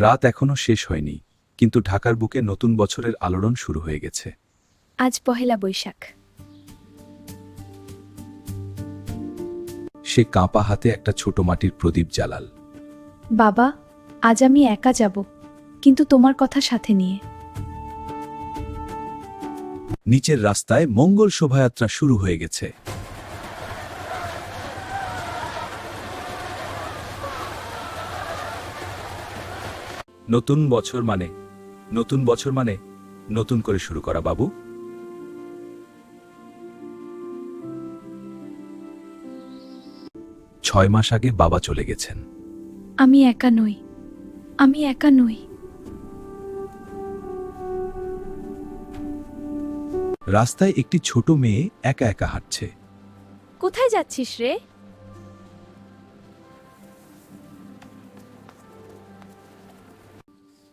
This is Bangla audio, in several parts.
রাত এখনো শেষ হয়নি, কিন্তু ঢাকার বুকে নতুন বছরের আলোড়ন শুরু হয়ে গেছে। আজ পহেলা বৈশাখ। সে কাঁপা হাতে একটা ছোট মাটির প্রদীপ জ্বালাল। বাবা, আজ আমি একা যাব, কিন্তু তোমার কথা সাথে নিয়ে। নিচের রাস্তায় মঙ্গল শোভাযাত্রা শুরু হয়ে গেছে। নতুন বছর মানে নতুন করে শুরু করা বাবু। 6 মাস আগে বাবা চলে গেছেন। আমি একা নই। রাস্তায় একটি ছোট মেয়ে একা একা হাঁটছে। কোথায় যাচ্ছিস রে?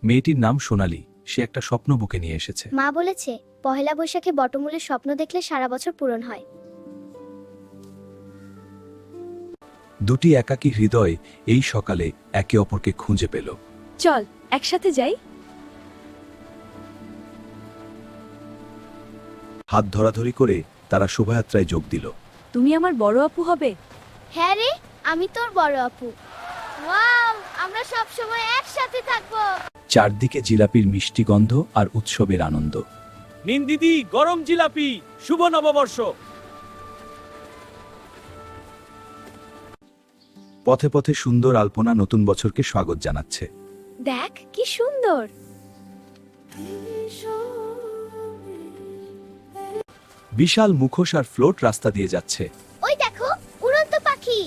মেয়েটির নাম সোনালী। সে একটা স্বপ্ন বুকে নিয়ে এসেছে। মা বলেছে পহেলা বৈশাখে বটমূলের স্বপ্ন দেখলে সারা বছর পূরণ হয়। দুটি একাকী হৃদয় এই সকালে একে অপরকে খুঁজে পেল। চল একসাথে যাই। হাত ধরাধরি করে তারা শোভাযাত্রায় যোগ দিল। তুমি আমার বড় আপু হবে। হ্যাঁ রে, আমি তোর বড় আপু। ওয়াও, আমরা সব সময় একসাথে থাকবো। চারদিকে জিলাপির মিষ্টি গন্ধ আর উৎসবের আনন্দ। নিন দিদি, গরম জিলাপি। শুভ নববর্ষ। পথে পথে সুন্দর আলপনা নতুন বছরকে স্বাগত জানাচ্ছে। দেখ কি সুন্দর। বিশাল মুখোশ আর ফ্লোট রাস্তা দিয়ে যাচ্ছে। ওই দেখো, উড়ন্ত পাখি।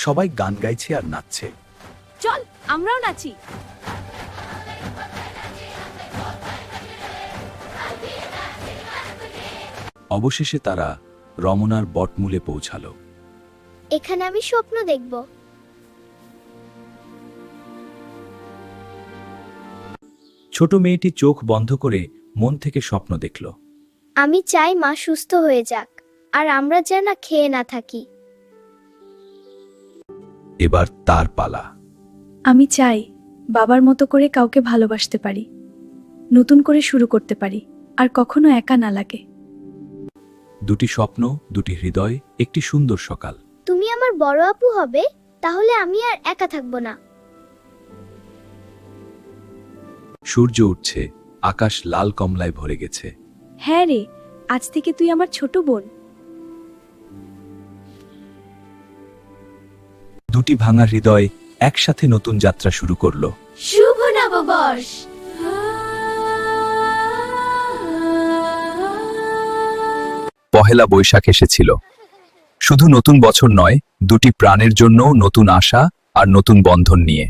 সবাই গান গাইছে আর নাচছে। চল আমরাও নাচি। অবশেষে তারা রমনার বটমূলে পৌঁছালো। এখানে আমি স্বপ্ন দেখব। ছোট মেয়েটি চোখ বন্ধ করে মন থেকে স্বপ্ন দেখল। আমি চাই মা সুস্থ হয়ে যাক, আর আমরা যেন খেয়ে না থাকি। এবার তার পালা। আমি চাই বাবার মতো করে কাউকে ভালোবাসতে পারি, নতুন করে শুরু করতে পারি, আর কখনো একা না লাগে। দুটি স্বপ্ন, দুটি হৃদয়, একটি সুন্দর সকাল। তুমি আমার বড় আপু হবে, তাহলে আমি আর একা থাকবো না। সূর্য উঠছে, আকাশ লাল কমলায় ভরে গেছে। হ্যাঁ রে, আজ থেকে তুই আমার ছোট বোন। দুটি ভাঙা হৃদয় একসাথে নতুন যাত্রা শুরু করলো। শুভ নববর্ষ। পহেলা বৈশাখ এসেছিল, শুধু নতুন বছর নয়, দুটি প্রাণের জন্য নতুন আশা আর নতুন বন্ধন নিয়ে।